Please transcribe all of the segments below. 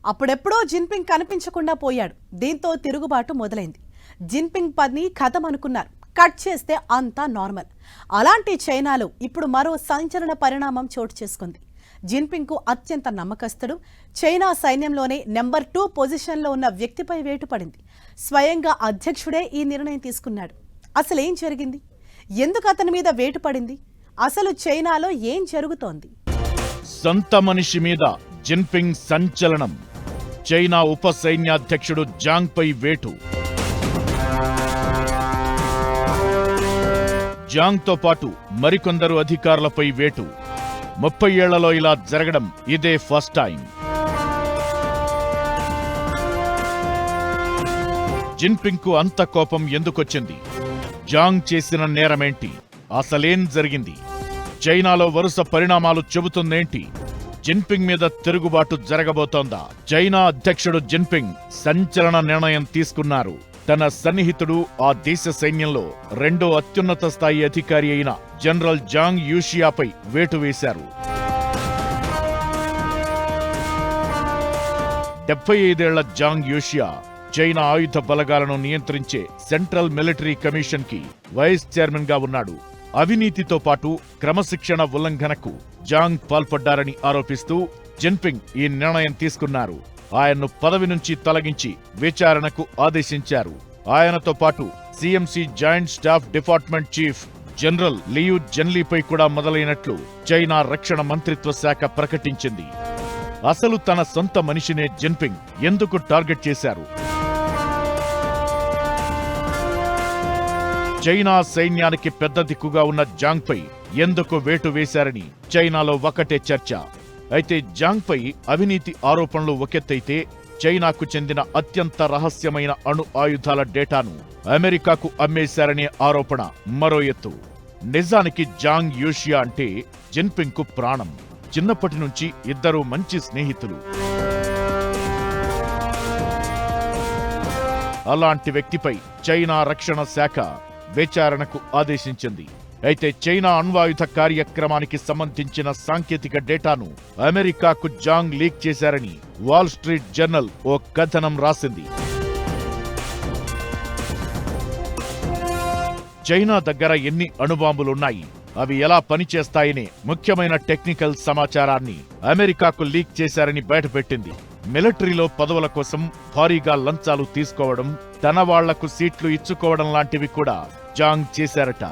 అప్పుడెప్పుడో జిన్పింగ్ కనిపించకుండా పోయాడు. దీంతో తిరుగుబాటు మొదలైంది. జిన్పింగ్ పని ఖతం అనుకున్నారు. కట్ చేస్తే అంతా నార్మల్. అలాంటి చైనాలో ఇప్పుడు మరో సంచలన పరిణామం చోటు చేసుకుంది. జిన్పింగ్ కు అత్యంత నమ్మకస్తుడు, చైనా సైన్యంలోనే నెంబర్ 2 పొజిషన్లో ఉన్న వ్యక్తిపై వేటు పడింది. స్వయంగా అధ్యక్షుడే ఈ నిర్ణయం తీసుకున్నాడు. అసలేం జరిగింది? ఎందుకు అతని మీద వేటు పడింది? అసలు చైనాలో ఏం జరుగుతోంది? సొంత మనిషి మీద జిన్పింగ్ సంచలనం. చైనా ఉప సైన్యాధ్యక్షుడు జాంగ్ పై వేటు. జాంగ్ తో పాటు మరికొందరు అధికారులపై వేటు. 30 ఏళ్లలో ఇలా జరగడం ఇదే ఫస్ట్ టైం. జిన్పింగ్ కు అంత కోపం ఎందుకొచ్చింది? జాంగ్ చేసిన నేరమేంటి? అసలేం జరిగింది? చైనాలో వరుస పరిణామాలు చెబుతుందేంటి? జిన్పింగ్ మీద తిరుగుబాటు జరగబోతోందా? చైనా అధ్యక్షుడు జిన్పింగ్ సంచలన నిర్ణయం తీసుకున్నారు. తన సన్నిహితుడు, ఆ దేశ సైన్యంలో 2వ అత్యున్నత స్థాయి అధికారి అయిన జనరల్ జాంగ్ యూషియాపై వేటు వేశారు. 75 ఏళ్ల జాంగ్ యూషియా చైనా ఆయుధ బలగాలను నియంత్రించే సెంట్రల్ మిలిటరీ కమిషన్ కి వైస్ చైర్మన్ గా ఉన్నాడు. అవినీతితో పాటు క్రమశిక్షణ ఉల్లంఘనకు జాంగ్ పాల్పడ్డారని ఆరోపిస్తూ జిన్పింగ్ ఈ నిర్ణయం తీసుకున్నారు. ఆయన్ను పదవి నుంచి తొలగించి విచారణకు ఆదేశించారు. ఆయనతో పాటు CMC joint staff department chief general Liu జెన్లీపై కూడా మొదలైనట్లు చైనా రక్షణ మంత్రిత్వ శాఖ ప్రకటించింది. అసలు తన సొంత మనిషినే జిన్పింగ్ ఎందుకు టార్గెట్ చేశారు? చైనా సైన్యానికి పెద్ద దిక్కుగా ఉన్న జాంగ్ పై ఎందుకు వేటు వేశారని చైనాలో ఒకటే చర్చ. అయితే జాంగ్ పై అవినీతి ఆరోపణలు ఒకెత్తైతే, చైనాకు చెందిన అత్యంత రహస్యమైన అణు ఆయుధాల డేటాను అమెరికాకు అమ్మేశారనే ఆరోపణ మరో ఎత్తు. నిజానికి జాంగ్ యూషియా అంటే జిన్పింగ్ కు ప్రాణం. చిన్నప్పటి నుంచి ఇద్దరూ మంచి స్నేహితులు. అలాంటి వ్యక్తిపై చైనా రక్షణ శాఖ విచారణకు ఆదేశించింది. అయితే చైనా అణ్వాయుధ కార్యక్రమానికి సంబంధించిన సాంకేతిక డేటాను అమెరికాకు జాంగ్ లీక్ చేశారని వాల్ స్ట్రీట్ జర్నల్ ఓ కథనం రాసింది. చైనా దగ్గర ఎన్ని అణుబాంబులున్నాయి, అవి ఎలా పనిచేస్తాయనే ముఖ్యమైన టెక్నికల్ సమాచారాన్ని అమెరికాకు లీక్ చేశారని బయటపెట్టింది. మిలిటరీలో పదవుల కోసం భారీగా లంచాలు తీసుకోవడం, తన వాళ్లకు సీట్లు ఇచ్చుకోవడం లాంటివి కూడా జాంగ్ చేశారట.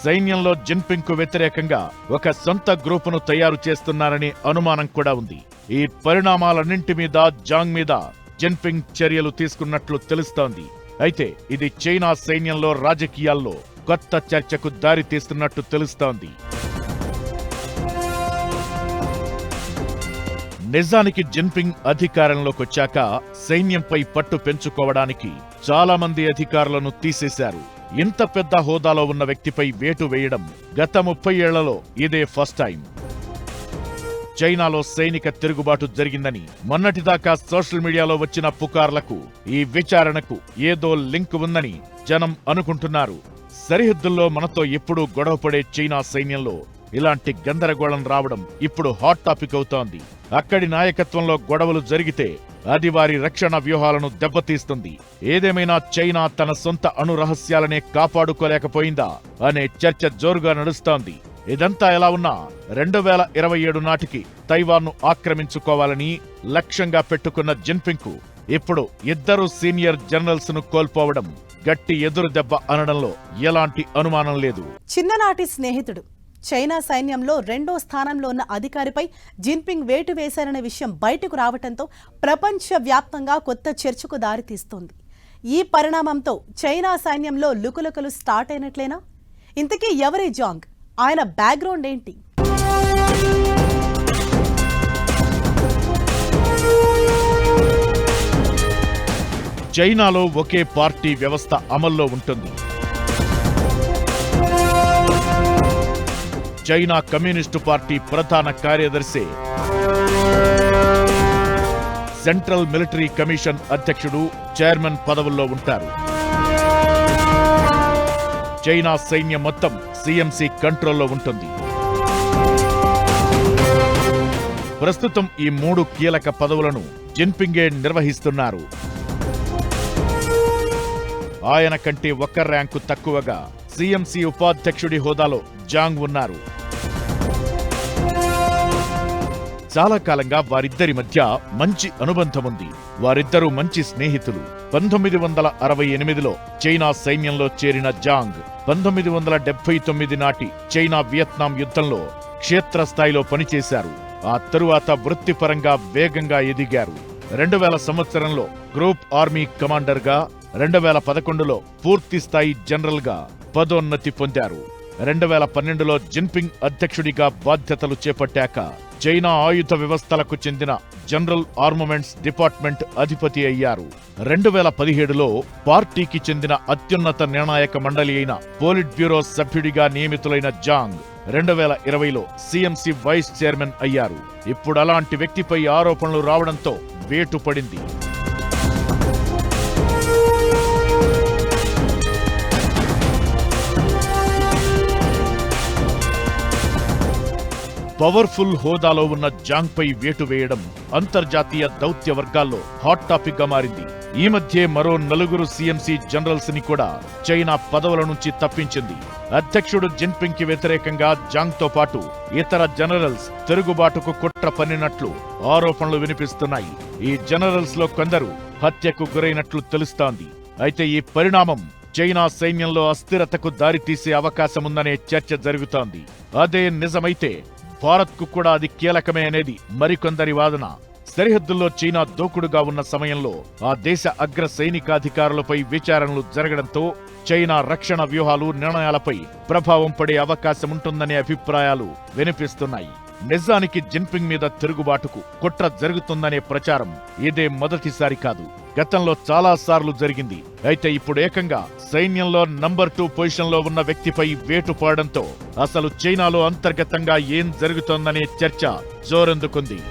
సైన్యంలో జిన్పింగ్ కు వ్యతిరేకంగా ఒక సొంత గ్రూపును తయారు చేస్తున్నారనే అనుమానం కూడా ఉంది. ఈ పరిణామాలన్నింటి మీద జాంగ్ మీద జిన్పింగ్ చర్యలు తీసుకున్నట్లు తెలుస్తోంది. అయితే ఇది చైనా సైన్యంలో రాజకీయాల్లో కొత్త చర్చకు దారి తీస్తున్నట్టు తెలుస్తోంది. నిజానికి జిన్పింగ్ అధికారంలోకొచ్చాక సైన్యంపై పట్టు పెంచుకోవడానికి చాలా మంది అధికారులను తీసేశారు. ఇంత పెద్ద హోదాలో ఉన్న వ్యక్తిపై వేటు వేయడం గత 30 ఏళ్లలో ఇదే ఫస్ట్ టైం. చైనాలో సైనిక తిరుగుబాటు జరిగిందని మొన్నటిదాకా సోషల్ మీడియాలో వచ్చిన పుకార్లకు ఈ విచారణకు ఏదో లింక్ ఉందని జనం అనుకుంటున్నారు. సరిహద్దుల్లో మనతో ఎప్పుడూ గొడవపడే చైనా సైన్యంలో ఇలాంటి గందరగోళం రావడం ఇప్పుడు హాట్ టాపిక్ అవుతోంది. అక్కడి నాయకత్వంలో గొడవలు జరిగితే అది వారి రక్షణ వ్యూహాలను దెబ్బతీస్తుంది. ఏదేమైనా చైనా తన సొంత అణు రహస్యాలనే కాపాడుకోలేకపోయిందా అనే చర్చ జోరుగా నడుస్తోంది. ఇదంతా ఎలా ఉన్నా 2027 నాటికి తైవాన్ను ఆక్రమించుకోవాలని లక్ష్యంగా పెట్టుకున్న జిన్పింగ్ కు ఇప్పుడు 2 సీనియర్ జనరల్స్ ను కోల్పోవడం గట్టి ఎదురు దెబ్బ అనడంలో ఎలాంటి అనుమానం లేదు. చిన్ననాటి స్నేహితుడు, చైనా సైన్యంలో 2వ స్థానంలో ఉన్న అధికారిపై జిన్పింగ్ వేటు వేశారనే విషయం బయటకు రావడంతో ప్రపంచవ్యాప్తంగా కొత్త చర్చకు దారితీస్తోంది. ఈ పరిణామంతో చైనా సైన్యంలో లుకలుకలు స్టార్ట్ అయినట్లేనా? ఇంతకీ ఎవరి జాంగ్? ఆయన బ్యాక్గ్రౌండ్ ఏంటి? చైనాలో ఒకే పార్టీ వ్యవస్థ అమల్లో ఉంటుంది. చైనా కమ్యూనిస్టు పార్టీ ప్రధాన కార్యదర్శి, సెంట్రల్ మిలిటరీ కమిషన్ అధ్యక్షుడు, చైర్మన్ పదవుల్లో ఉంటారు. చైనా సైన్యం మొత్తం సిఎంసి కంట్రోల్లో ఉంటుంది. ప్రస్తుతం ఈ 3 కీలక పదవులను జిన్పింగే నిర్వహిస్తున్నారు. ఆయన కంటే ఒక్క ర్యాంకు తక్కువగా సీఎంసీ ఉపాధ్యక్షుడి హోదాలో జాంగ్ ఉన్నారు. చాలా కాలంగా వారిద్దరి మధ్య మంచి అనుబంధముంది. వారిద్దరూ మంచి స్నేహితులు. 1968లో చైనా సైన్యంలో చేరిన జాంగ్ 1979 నాటి చైనా వియత్నాం యుద్ధంలో క్షేత్రస్థాయిలో పనిచేశారు. ఆ తరువాత వృత్తిపరంగా వేగంగా ఎదిగారు. 2000 సంవత్సరంలో గ్రూప్ ఆర్మీ కమాండర్గా, 2011లో పూర్తిస్థాయి జనరల్గా పదోన్నతి పొందారు. 2012లో జిన్పింగ్ అధ్యక్షుడిగా బాధ్యతలు చేపట్టాక చైనా ఆయుధ వ్యవస్థలకు చెందిన జనరల్ ఆర్మమెంట్స్ డిపార్ట్మెంట్ అధిపతి అయ్యారు. 2017లో పార్టీకి చెందిన అత్యున్నత నిర్ణాయక మండలి అయిన పోలిట్ బ్యూరో సభ్యుడిగా నియమితులైన జాంగ్ 2020లో సీఎంసీ వైస్ చైర్మన్ అయ్యారు. ఇప్పుడు అలాంటి వ్యక్తిపై ఆరోపణలు రావడంతో వేటు పడింది. పవర్ఫుల్ హోదాలో ఉన్న జాంగ్ పై వేటు వేయడం అంతర్జాతీయ దౌత్య వర్గాల్లో హాట్ టాపిక్ గా మారింది. ఈ మధ్యే మరో 4 సీఎంసీ జనరల్స్ ని కూడా చైనా పదవుల నుంచి తప్పించింది. అధ్యక్షుడు జిన్పింగ్ కి వ్యతిరేకంగా జాంగ్ తో పాటు ఇతర జనరల్స్ తిరుగుబాటుకు కుట్ర పన్నినట్లు ఆరోపణలు వినిపిస్తున్నాయి. ఈ జనరల్స్ లో కొందరు హత్యకు గురైనట్లు తెలుస్తోంది. అయితే ఈ పరిణామం చైనా సైన్యంలో అస్థిరతకు దారితీసే అవకాశముందనే చర్చ జరుగుతోంది. అదే నిజమైతే భారత్కు కూడా అది కీలకమే అనేది మరికొందరి వాదన. సరిహద్దుల్లో చైనా దూకుడుగా ఉన్న సమయంలో ఆ దేశ అగ్ర సైనికాధికారులపై విచారణలు జరగడంతో చైనా రక్షణ వ్యూహాలు, నిర్ణయాలపై ప్రభావం పడే అవకాశముంటుందనే అభిప్రాయాలు వినిపిస్తున్నాయి. నిజానికి జిన్పింగ్ మీద తిరుగుబాటుకు కుట్ర జరుగుతుందనే ప్రచారం ఇదే మొదటిసారి కాదు. గతంలో చాలా సార్లు జరిగింది. అయితే ఇప్పుడు ఏకంగా సైన్యంలో నంబర్ 2 పొజిషన్లో ఉన్న వ్యక్తిపై వేటు పడడంతో అసలు చైనాలో అంతర్గతంగా ఏం జరుగుతోందనే చర్చ జోరందుకుంది.